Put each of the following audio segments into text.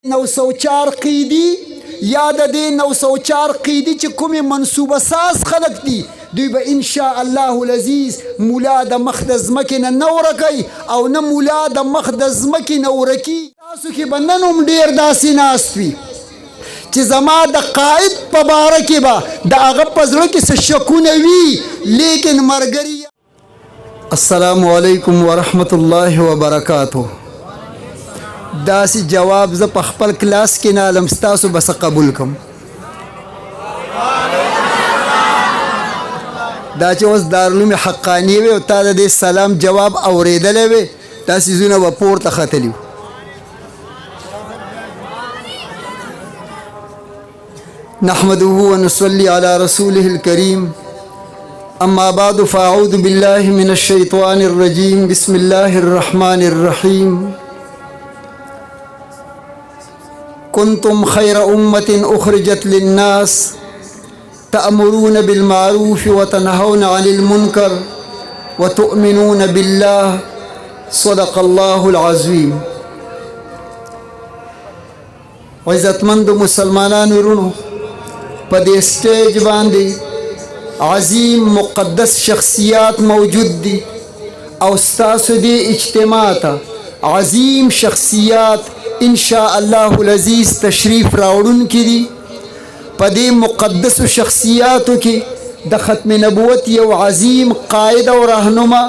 904 قیدی یا د دې 904 قیدی چې کومې منصوبه ساز خلک دي دوی به ان شاء الله العزیز مولا د مخ د ځمکې نه نه ورکوي او نه مولا د مخ د ځمکې نه ورکي. تاسو کې به نن هم ډېر داسې ناست وي چې زما د قائد په باره کې به د هغه په زړه کې څه شکونه وي لیکن ملګري. السلام علیکم ورحمت الله وبرکاته. داسې جواب زه په خپل کلاس کې نه علم ستاسو بس قبول کم. دا چې اوس دارالعلوم حقانی وي او تا د دې سلام جواب اورېدلی وي دا څیزونه به پورته ختلي وو. نحمده ونصلي على رسوله الكريم أما بعد فأعوذ بالله من الشيطان الرجيم بسم الله الرحمن الرحيم. كنتم خير أمة أخرجت للناس تأمرون بالمعروف وتنهون عن المنكر وتؤمنون بالله صدق الله العظيم. عزتمند مسلمانان ورونو په دې سټیج باندې عظیم مقدس شخصیات موجود دي او ستاسو دې اجتماع ته عظیم شخصیات ان شاء الله العزیز تشریف راوړونکي دي. په دې مقدسو شخصیاتو کې د ختم نبوت یو عظیم قائد او رهنما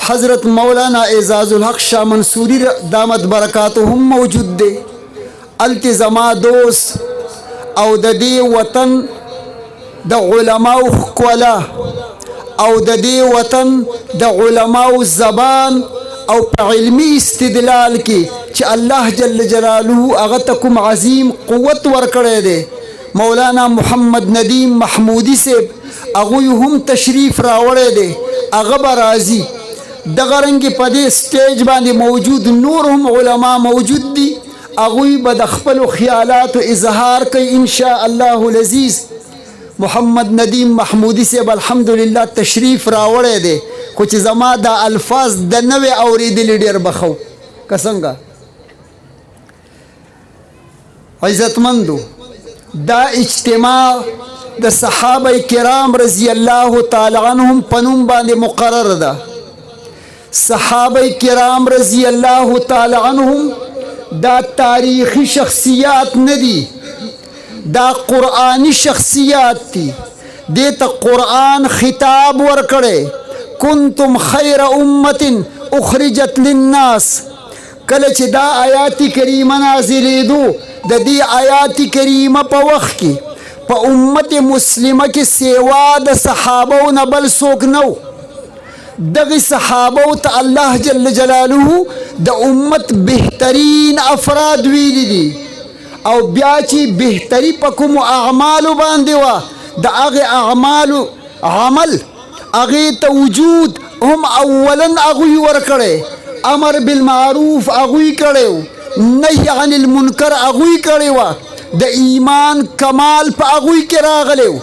حضرت مولانا اعزاز الحق شاه منصوری دامت برکاتهم موجود دی. التزاما دوست او د دې وطن د علماو ښکلا او د دې وطن د علماو زبان او په علمي استدلال کې چې الله جل جلاله هغه ته کوم عظیم قوت ورکړی دی. مولانا محمد ندیم محمودی صاحب هغوی هم تشریف راوړی دی هغه به راځي. دغه رنګې په دې سټیج باندې موجود نور هم علما موجود دي هغوی به د خپلو خیالاتو اظهار کوي ان شاء الله العزیز. محمد ندیم محمودی صاحب الحمدلله تشریف راوړی دی خو چې زما دا الفاظ د نوې اورېدلي ډېر بخو که څنګه. عزتمندو دا اجتماع د صحابه کرام رضی الله تعالی عنهم په نوم باندې مقرر ده. صحابه کرام رضی الله تعالی عنهم دا تاریخي شخصیات نه دي دا قرآنی شخصیات دي. دې ته قرآن خطاب ورکړی کنتم خیر امة اخرجت للناس. کله چې دا آیات کریمه نازلېدو د دې آیات کریمه په وخت کې په امت مسلمه کې سیوا د صحابو نه بل څوک نه و. دغې صحابو ته الله جل جلاله د امت بهترین افراد ویلي دي او بیا چې بهتري په کومو اعمالو باندې وه د هغې اعمالو عمل هغې ته وجود هم اولا هغوی ورکړی امر بالمعروف هغوی کړی نهی عن المنکر هغوی کړی وه د ایمان کمال په هغوی کې راغلی و.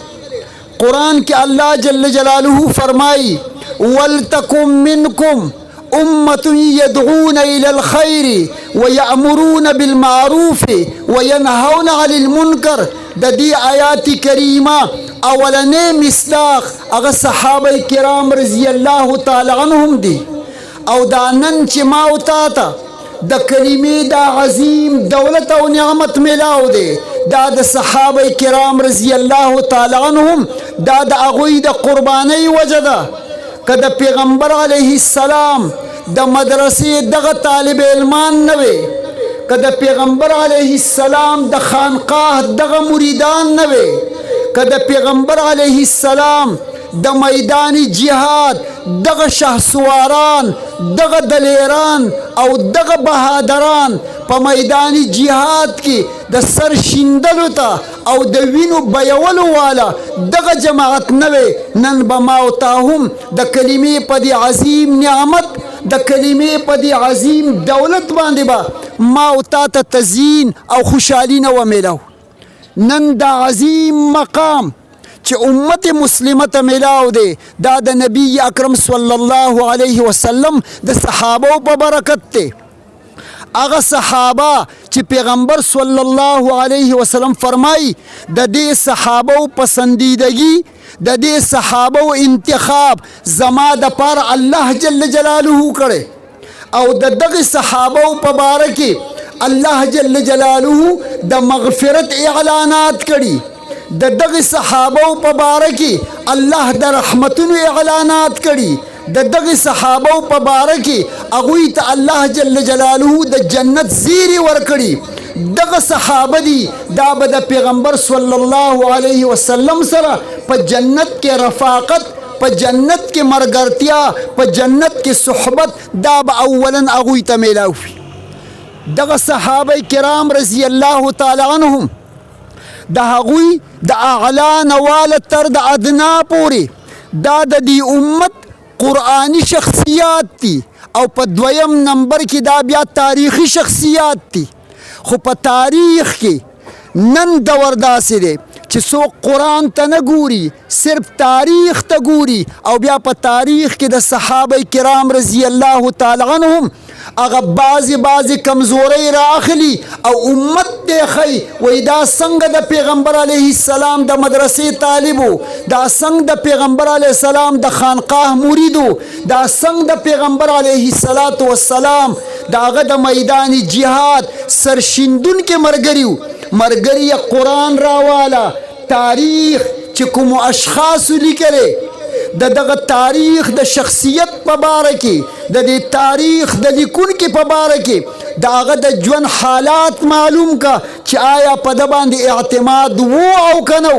قرآن کې الله جل جلاله فرمایي ولتکن منکم أمة يدعون إلى الخير ويأمرون بالمعروف وينهون عن المنكر. د دې آیات کریمه اولنې مصداق هغه صحابه کرام رضی الله تعالی عنهم دي. او دا نن چې ما او تا ته د کلمې دا عظیم دولت او نعمت میلاو دی دا د صحابه کرام رضی الله تعالی عنهم دا د هغوی د قربانۍ وجه ده. که د پیغمبر علیه السلام د مدرسې دغه طالب علمان نه وي که د پیغمبر علیه السلام د خانقاه دغه مریدان نه وي که د پیغمبر علیه السلام د میدان جهاد دغه شهسواران دغه دلیران او دغه بهادران په میدان جهاد کې د سر شیندلو ته او د وینو بیولو والا دغه جماعت نه وي نن به ما او تا هم د کلمې په دې عظیم نعمت د کلمې په دې عظیم دولت باندې به ما او تا ته تزیین او خوشحالي نه ومیلو. نن دا عظیم مقام چې امت مسلمه ته میلاو دی دا د نبی اکرم صلی الله علیه وسلم د صحابو په برکت دی. هغه صحابه چې پیغمبر صلی الله علیه وسلم فرمای د دې صحابه پسندیدگی د دې صحابه انتخاب زما د پر الله جل جلاله کړي او د دغه صحابه په باره کې الله جل جلاله د مغفرت اعلانات کړي د دغه صحابه په باره کې الله د رحمتونو اعلانات کړي د دغه صحابه په باره کې هغوی ته الله جل جلاله د جنت زیری ورکړي دغه صحابه دي دا به د پیغمبر صلی الله علیه وسلم سره په جنت کې رفاقت په جنت کې مرګرتیا په جنت کې صحبت دا به اولا هغوی ته میلاو وي دغه صحابه کرام رضی الله تعالی عنهم د هغوی د اعلی نواله تر د ادنا پورې دا د دې امت قرآنی شخصیات تی او په دویم نمبر کې دا بیا تاریخی شخصیات تی خو په تاریخ کې نن دور داسې دی چې څوک قرآن ته نه ګوري صرف تاریخ ته ګوري او بیا په تاریخ کې د صحابه کرام رضی الله تعالی عنهم هغه بعضې کمزورۍ رااخلي او امت دی ښیي وایي دا څنګه د پیغمبر علیه السلام د مدرسې طالبو دا څنګه د پیغمبر علیه السلام د خانقاه مریدو دا څنګه د پیغمبر علیه السلام د هغه د میدان جهاد سرشیندونکي ملګري قرآن راواله تاریخ چې کومو اشخاصو لیکلی د دغه تاریخ د شخصیت په باره کې د دې تاریخ د لیکونکي په باره کې د هغه د ژوند حالات معلوم کا چې آیا په ده باندې اعتماد وو او که نه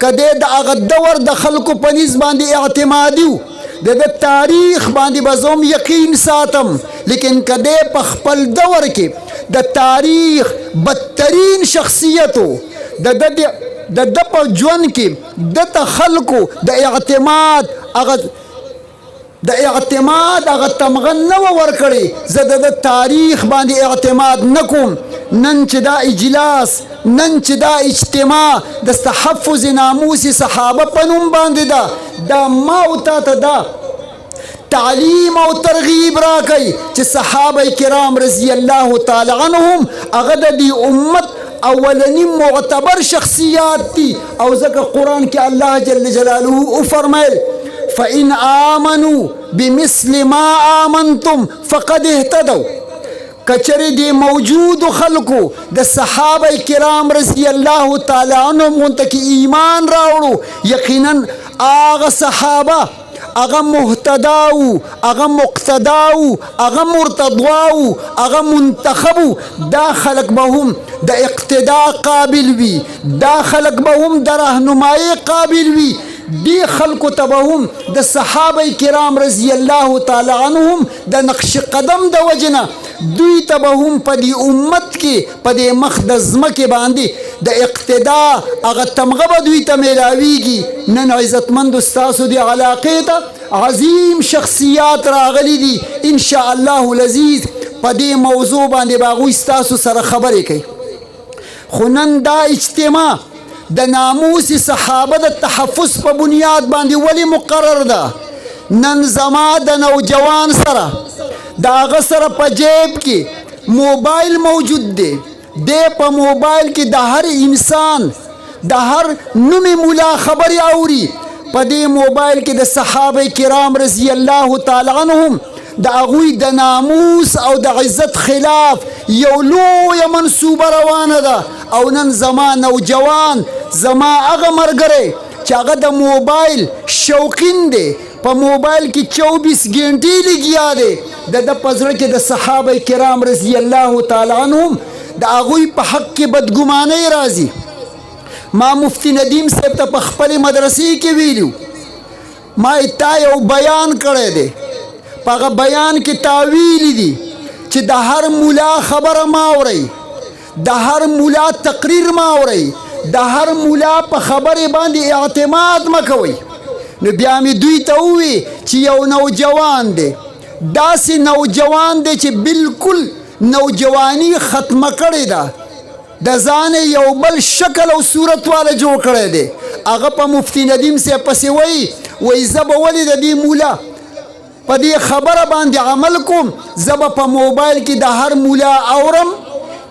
که دی د هغه دور د خلکو په نیز باندې اعتمادي و د تاریخ باندې به زه هم یقین ساتم لیکن که دی په خپل دور کې د تاریخ بدترین شخصیتو د د په ژوند کې د ته خلکو د اعتماد هغه تمغه نه ورکړي زه د تاریخ باندې اعتماد نه کوم نن چې دا اجلاس نن چې دا اجتماع د تحفظ ناموس صحابه په نوم باندې دا ما او تا ته دا تعلیم او ترغیب راکړي چې صحابه کرام رضی الله تعالی عنهم هغه د دې امت اولنی معتبر شخصیات تی او ځکه قرآن کې الله جل جلاله فرمایل فإن آمنوا بمثل ما آمنتم فقد اهتدوا کچری دی موجود خلقو د صحابه کرام رضی الله تعالی عنهم انت کی ایمان راوړو یقینا آغا صحابه اغا مهتداو اغا مقتداو اغا مرتضواو اغا منتخبو دا خلق بهم دا اقتداء قابل وی دا خلق بهم دا رهنمائی قابل وی دی خلقو تبهم د صحابه کرام رضی الله تعالی عنهم د نقش قدم د وجنه دوی تبهم په دی امت کې په دی مخ د ځمکې باندې د اقتداء هغه تمغه به دوی ته میلاویږي نن عزتمندو ستاسو دی علاقې ته عظیم شخصیات راغلی دي ان شاء الله العزیز په دی موضوع باندې به هغوی ستاسو سره خبرې کوي خو نن دا اجتماع د ناموس صحابه د تحفظ په بنیاد باندې ولی مقرر ده نن زما د نوجوان سره د هغه سره په جیب کې موبایل موجود دی په موبایل کې د هر انسان د هر نومي مولا خبرې اوري په دې موبایل کې د صحابه کرام رضی الله تعالی عنهم د هغوی د ناموس او د عزت خلاف یو لویه منصوبه روانه ده او نن زما نوجوان زما هغه ملګری چې هغه د موبایل شوقین دی په موبایل کې 24 ګنټې لګیا دی د په زړه کې د صحابه کرام رضی الله تعالی عنهم د هغوی په حق کې بدګمانۍ راځي ما مفتی ندیم صاحب ته په خپلې مدرسې کې ویلو ما تا یو بیان کړی دی په هغه بیان کې تاویلی دي چې د هر مولا خبره ما اورئ د هر مولا تقریر ما اورئ د هر مولا په خبرې باندې اعتماد مه کوئ نو بیا مې دوی ته ووی چې یو نوجوان دی داسې نوجوان دی چې بالکل نوجوانی ختمه کړې ده د ځان یو بل شکل او صورت والا جوړ کړی دی هغه په مفتی ندیم صاحب پسې وایي زه به ولې د دې مولا په دې خبره باندې عمل کوم. زه به په موبایل کې د هر مولا اورم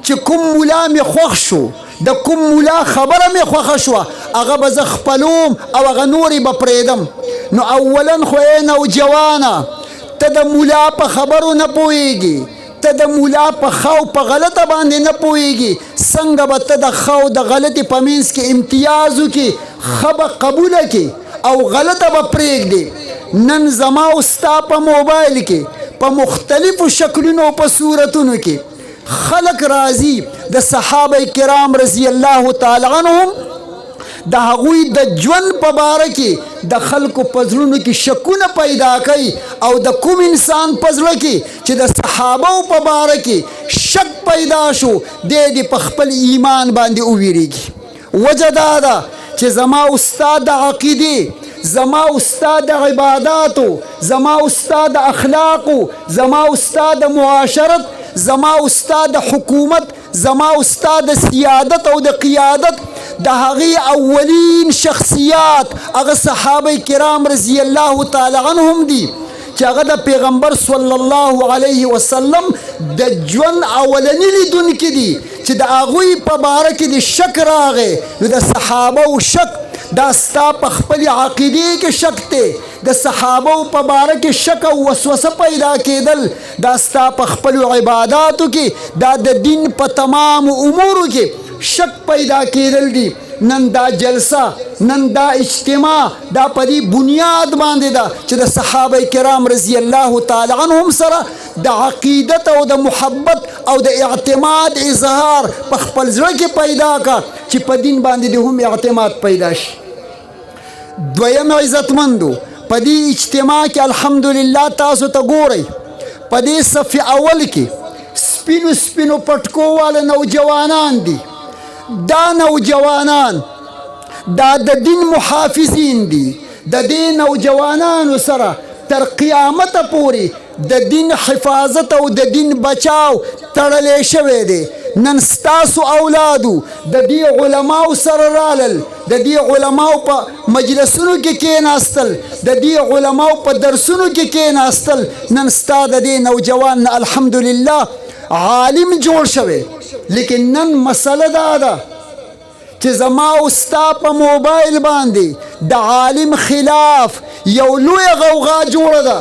چې کوم مولا مې خوښ شو، د کوم مولا خبره مې خوښه شوه، هغه به زه خپلوم او هغه نورې به پرېږدم. نو اولا خو ای نوجوانه، ته د مولا په خبرو نه پوهېږي، ته د مولا په ښه او په غلطه باندې نه پوهېږي. څنګه به ته د ښه او د غلطې په منځ کې امتیاز وکړي، ښه به قبوله کړي او غلطه به پرېږدي. نن زما او ستا په موبایل کې په مختلفو شکلونو او په صورتونو کې خلق راځي د صحابه کرام رضی الله تعالی عنهم د هغوی د ژوند په باره کې د خلکو په زړونو کې شکونه پیدا کوي او د کوم انسان په زړه کې چې د صحابو په باره کې شک پیدا شو دی په خپل ایمان باندې وویریږي. وجه دا ده چې زما استاد د عقیدې، زما استاد د عباداتو، زما استاد د اخلاقو، زما استاد د معاشرت، زما استاد د حکومت، زما استاد د سیادت او د قیادت، د هغې اولین شخصیات هغه صحابه کرام رضی الله تعالی عنهم دي چې هغه د پیغمبر صلی الله علیه وسلم د ژوند اولنی لیدونکي دي چې د هغوی په باره کې د شک راغی. نو د صحابه شک دا ستا په خپل عقیدې کې شک دی، د صحابو په باره کې شک او وسوسه پیدا کېدل دا ستا په خپل عباداتو کې، دا د دین په تمام امورو کې شک پیدا کېدل دي. نن دا جلسه، نن دا اجتماع دا په دې بنیاد باندې ده چې د صحابه کرام رضی الله تعالی عنهم سره د عقیدت او د محبت او د اعتماد اظهار په خپل زړه کې پیدا کا چې په دین باندې هم اعتماد پیدا شي. دویم عزتمندو، په دې اجتماع کې الحمدلله تاسو ته ګورئ په دې صف اول کې سپینو سپینو پټکو والا نوجوانان دي. دا نوجوانان دا د دین محافظین دي. د دې نوجوانانو سره تر قیامته پورې د دین حفاظت او د دین بچاو تړلی شوی دی. نن ستاسو اولادو د دې علماو سره رالل، د دې علماو په مجلسونو کې کېناستل، د دې علماو په درسونو کې کېناستل. نن ستا د دې نوجوان الحمدلله عالم جوړ شوی. لیکن نن مسله دا ده چې زما او ستا په موبایل باندې د عالم خلاف یو لویه غوغا جوړه ده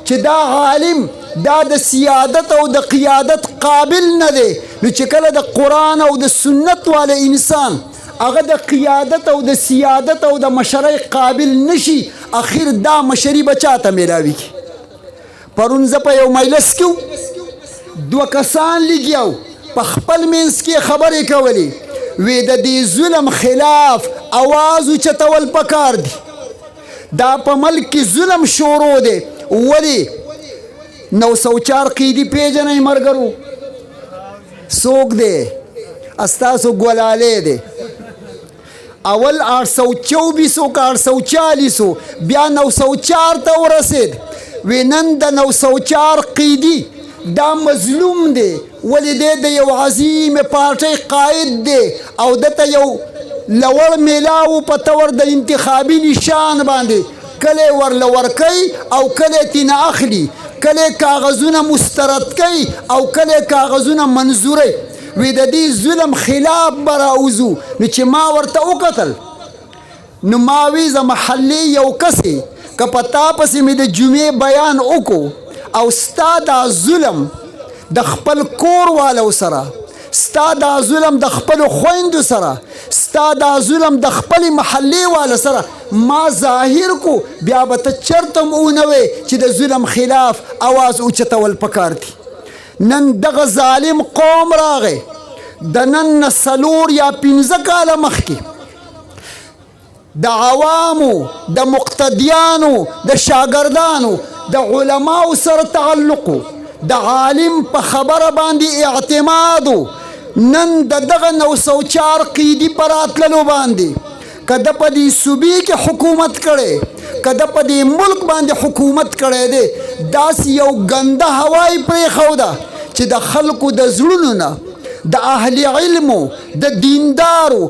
چې دا عالم دا د سیادت او د قیادت قابل نه دی. نو چې کله د قرآن او د سنت والا انسان هغه د قیادت او د سیادت او د مشرۍ قابل نشي، اخر دا مشري به چاته میلاوي. پرون زه په یو مجلس کې دوه کسان لګیاو په خپل منځ کې خبرې کولې، وی د دې ظلم خلاف اواز اوچتول پکار دي. دا په ملک کې ظلم شروع دی. ولې 904 قیدي پیژنئ مرګرو؟ څوک دی؟ استاسو ګولالی دی. اول 824 که 840 بیا 904 ته ورسید. وی نن د 904 قیدي دا مظلوم دی. ولې دی د یو عظیم پارټۍ قائد دی او دته یو لوړ میلاو په طور د انتخابي نشان باندې کله ورله ورکوي او کله تینه اخلي، کله کاغذونه مسترد کوي او کله کاغذونه منظوروي. وی د دې ظلم خلاف به راوځو. نو چې ما ورته وکتل نو ما وی زه محلې یو کسې که په تا پسې مې د جمعې بیان وکړو او ستا دا ظلم د خپل کور والو سره، ستا دا ظلم د خپل خویندو سره، ستا دا ظلم د خپل محلې والا سره ما ظاهر کو، بیا به ته چرته ونه وې چې د ظلم خلاف اواز اوچتول پکار دي. نن دغه ظالم قوم راغی د نن نه 4 یا 15 کاله مخکې د عوامو، د مقتدیانو، د شاګردانو، د علماو سره تعلقو، د عالم په خبره باندې اعتمادو. نن د دغه 904 قیدي په راتللو باندې که د په دې صوبې کې حکومت کړی، که د په دې ملک باندې حکومت کړی دی، داسې یو ګنده هوا یې پرېښوده چې د خلکو د زړونو نه د اهل علمو، د دیندارو،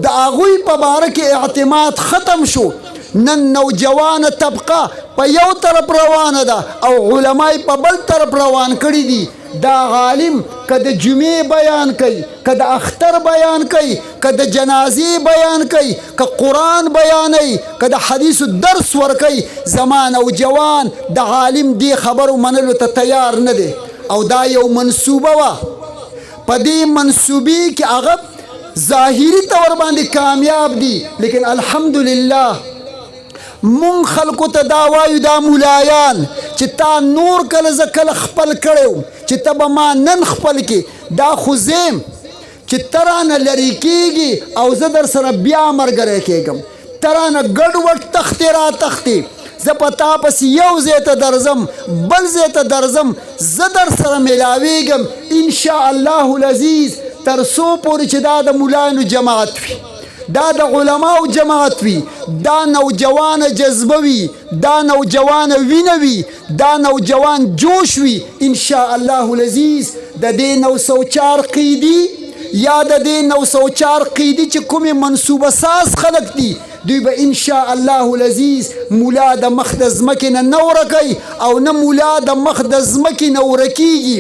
د هغوی په باره کې اعتماد ختم شو. نن نوجوانه طبقه په یو طرف روانه ده او علمای په بل طرف روان کړي دي. دا عالم که د جمعې بیان کوي، که د اختر بیان کوي، که د جنازې بیان کوي، که قرآن بیانوي، که د حدیثو درس ورکوي، زما نوجوان د عالم دې خبرو منلو ته تیار نه دی. او دا یو منصوبه وه، په دې منصوبې کې هغه ظاهري طور باندې کامیاب دي، لیکن الحمدلله مونږ خلکو ته دا وایو دا مولایان چې تا نور کله زه کله خپل کړی چې ته به ما نن خپل کې، دا خو زیم چې ته رانه لرې کېږي او زه در سره بیا ملګری کېږم، ته رانه ګډوډ تختې را تختې، زه په تا پسې یو ځای ته درځم بل ځای ته درځم، زه در سره میلاویږم انشاء الله العزیز تر څو پورې چې دا د مولایانو جماعت وي، دا د علماو جماعت وي، دا نوجوان جذبه وي، دا نوجوان وینه وي، دا نوجوان جوش وي، انشاء الله العزیز د دې 904 قیدي یا د دې 904 قیدي چې کومې منصوبه ساز خلک دي دوی به انشاء الله العزیز مولا د مخ د ځمکې نه ورکوي او نه مولا د مخ د ځمکې نه ورکېږي.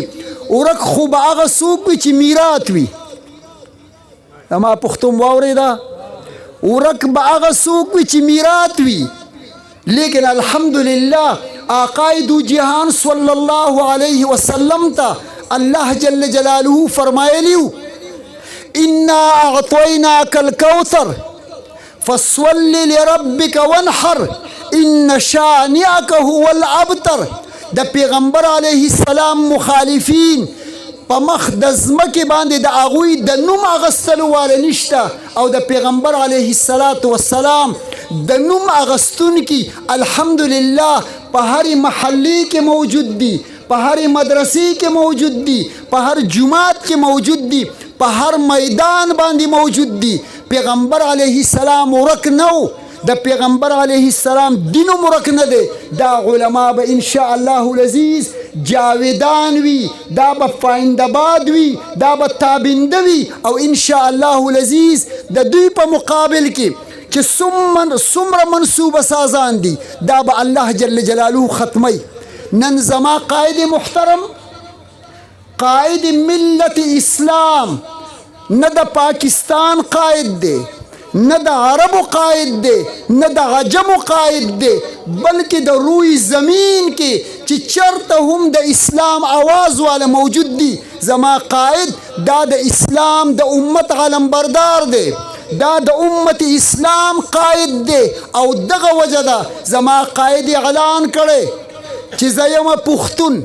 ورک خو به هغه څوک وي چې میرات وي، زما پښتون واورېده، ورک به هغه څوک وي چې میرات وي، لیکن الحمدلله آقای دو جهان صلی الله علیه وسلم ته الله جل جلاله فرمایلیو انا اعطیناک الکوثر فصل لربک وانحر ان شانئک هو الابتر. د پیغمبر علیه السلام مخالفین په مخ د ځمکې باندې د هغوی د نوم اغستلو واله نشته او د پیغمبر علیه السلام د نوم اغستونکي الحمدلله په هرې محلې کې موجود دي، په هرې مدرسې کې موجود دي، په هر جماعت کې موجود دي، په هر میدان باندې موجود دي. پیغمبر علیه السلام ورک نو، د پیغمبر علیه السلام دینو مرک نه دی. دا علما به انشاء الله العزیز جاویدان وي، دا به فایندآباد وي، دا به تابنده وي او انشاء الله العزیز د دوی په مقابل کې چې څومره منصوبه سازان دي دا به الله جل جلاله ختمی. نن زما قائد محترم، قائد ملت اسلام نه د پاکستان قائد دی، نه د عربو قائد دی، نه د عجمو قائد دی، بلکې د روی زمین کې چې چرته هم د اسلام آواز والا موجود دی زما قائد دا د اسلام د امت علمبردار دی، دا د امت اسلام قائد دی. او دغه وجه ده زما قائد اعلان کړی چې زه یم پښتون،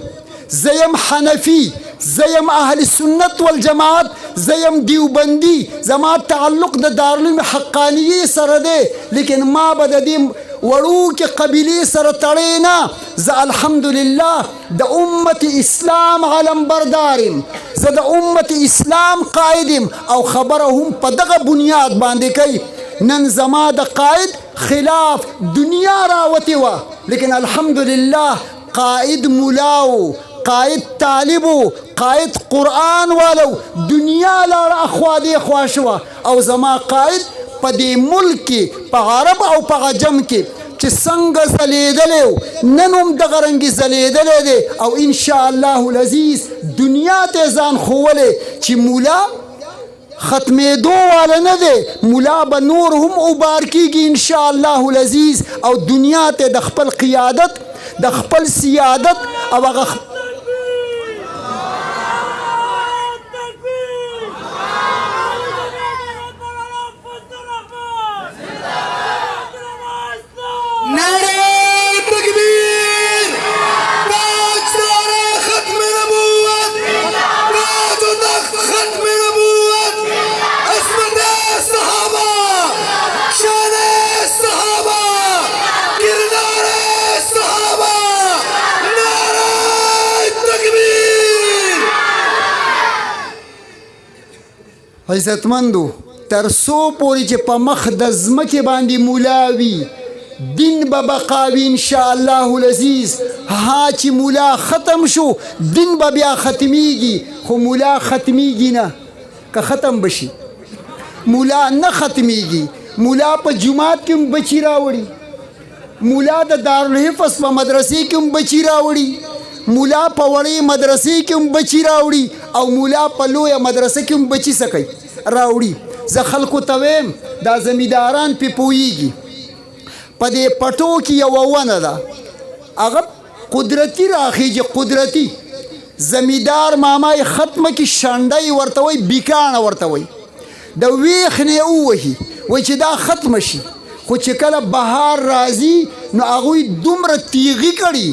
زه یم حنفي، زه یم اهل سنت والجماعت، زه یم دیوبندي، زما تعلق د دارالعلوم حقانیې سره دی، لیکن ما به د دې وړوکې قبیلې سره تړی نه. زه الحمدلله د امت اسلام علمبردار یم، زه د امت اسلام قائد یم او خبره هم په دغه بنیاد باندې کوي. نن زما د قائد خلاف دنیا راوتې وه، لیکن الحمدلله قائد ملاو، قائد طالبو، قائد قرآن والو دنیا لاړه اخوا دې خوا شوه او زما قائد په دې ملک کې په عرب او په عجم کې چې څنګه ځلیدلی و نن هم دغه رنګې ځلیدلی دی او انشاء الله العزیز دنیا ته ځان ښوولی چې مولا ختمېدو والا نه دی، مولا به نور هم اوبار کېږي انشاء الله العزیز او دنیا ته د خپل قیادت د خپل سیادت او هغه عزتمندو تر څو پورې چې په مخ د ځمکې باندې مولا وي دین به بقا وي انشاء الله العزیز. ها چې مولا ختم شو دین به بیا ختمیږي، خو مولا ختمیږي نه، که ختم بشي مولا نه ختمیږي. مولا په جماعت کې هم بچي راوړي، مولا د دارالحفظ په مدرسې کې هم بچي راوړي، مولا په وړې مدرسې کې هم بچي راوړي، او مولا په لویه مدرسه کې هم بچي څه کوي راوړي. زه خلکو ته وایم دا زمینداران پې پوهېږي. په دې پټو کې یوه ونه ده، هغه قدرتي راخیږي، قدرتي زمیندار ماما یې ختمه کې شنډی ورته وایي، بیکاڼه ورته وایي، د ویښ نه یې ووهي وایي چې دا ختمه شي. خو چې کله بهار راځي نو هغوی دومره تیغي کړي،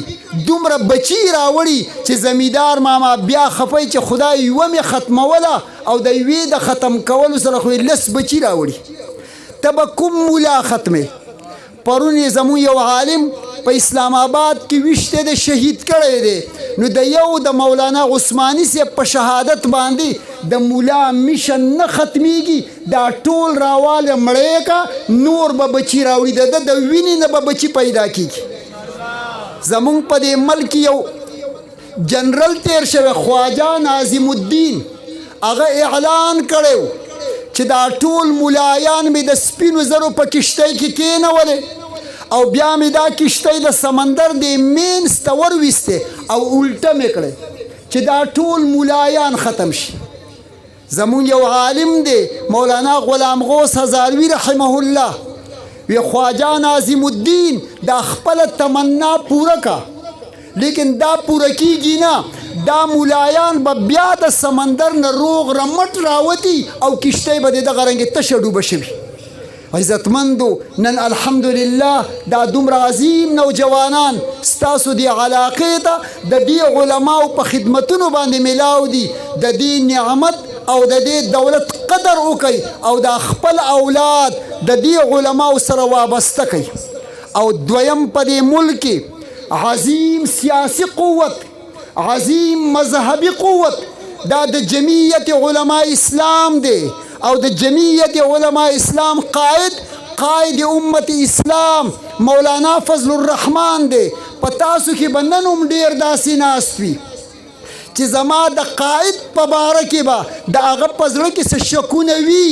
دومره بچي راوړي چې زمیندار ماما بیا خفی چې خدای یوه مې ختموله او د یوې د ختم کولو سره خو یې 10 بچي راوړي. ته به کوم مولا ختمې؟ پرون یې زموږ یو عالم په اسلام آباد کې ویشته د شهید کړی دی، نو د یو د مولانا عثماني صاحب په شهادت باندې د مولا میشن نه ختمیږي، دا ټول راواله مړی کا نور به بچي راوړي، د وینې نه به بچي پیدا کېږي. زمونږ په دې ملک یو جنرل تیر شوی خواجه ناظم الدین، هغه اعلان کړی چې دا ټول ملایان مې د سپینو زرو په کشتۍ کې کېنولې او بیا مې دا کشتۍ د سمندر د مینځ ته ورویستې او الټه مې کړې چې دا ټول ملایان ختم شي. زمون یو عالم دی مولانا غلام غوث هزاروي رحمه الله، وی خواجه ناظم الدین دا خپل تمنا پوره کا، لیکن دا پوره کیږي نه، دا ملایان به بیا د سمندر نه روغ رمټ راوتی او کشتۍ به دغه رنګې تشه ډوبه شوي. عزتمندو نن الحمدلله دا دومره عظیم نوجوانان ستاسو دی علاقې ته د دې علماو په خدمتونو باندې میلاو دي، د دې نعمت او د دې دولت قدر وکړئ او دا خپل اولاد د دې علماو سره وابسته کړئ. او دویم په دې ملک عظیم سیاسی قوت، عظیم مذهبي قوت دا د جمعیت علماء اسلام دی، او د جمعیت علماء اسلام قائد امت اسلام مولانا فضل الرحمن دی. په تاسو کې به نن هم ډېر داسې ناست وي چې زما د قائد په باره کې به د هغه په زړه کې څه شکونه وي،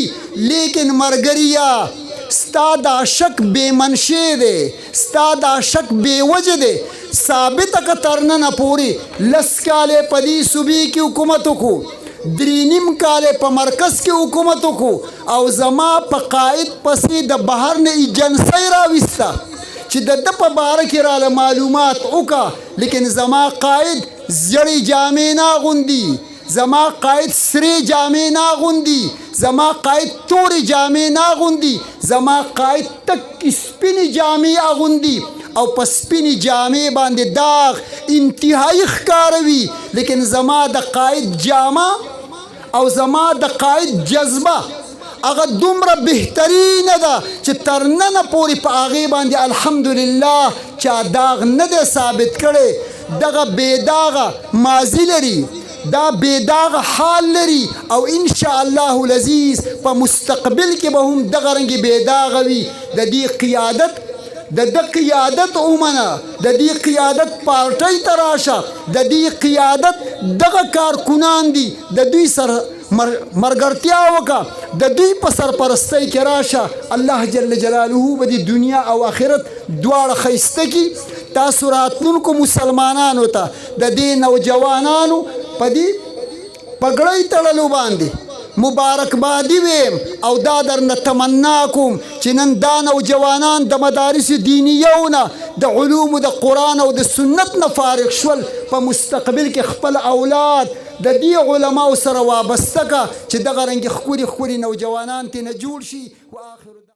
لیکن مرګریا ستا دا شک بې منشې دی، ستا دا شک بې وجه دی. ثابته که تر ننه پورې 10 کالې په دې صوبې کې حکومت وکړو، 3.5 کالې په مرکز کې حکومت وکړو، او زما په قائد پسې د بهر نه ایجنسۍ راویسته چې د ده په باره کې راله معلومات وکړه، لیکن زما قائد زړې جامې نه اغوندي، زما قائد سرې جامې نه اغوندي، زما قائد تورې جامې نه اغوندي، زما قائد تک سپینې جامې اغوندي او په سپینې جامې باندې داغ انتهایی ښکاروي، لیکن زما د قائد جامه او زما د قائد جذبه هغه دومره بهترینه ده چې تر ننه پورې په هغې باندې الحمدلله چا داغ نه دی ثابت کړی. دغه بېداغه ماضي لري، دا بېداغه حال لري، او انشاءالله العزیز په مستقبل کې به هم دغه رنګې بېداغه وي. د دې قیادت د ده قیادت ومنه، د دې قیادت پارټۍ ته راشه، د دې قیادت دغه کارکنان دي، د دوی سره مرګرتیا وکړه، د دوی په سرپرستۍ کې راشه. الله جل جلاله به د دنیا او آخرت دواړه ښایسته کړي. تاسو راتلونکو مسلمانانو ته د دې نوجوانانو په دې پګړۍ تړلو باندې مبارکبادي ویم او دا درنه تمنا کوم چې نن دا نوجوانان د مدارس دینیو نه د علومو د قرآن او د سنت نه فارغ شول، په مستقبل کې خپل اولاد د دې علماو سره وابسته که چې دغه رنګې ښکلي ښکلي نوجوانان ترې نه جوړ شي.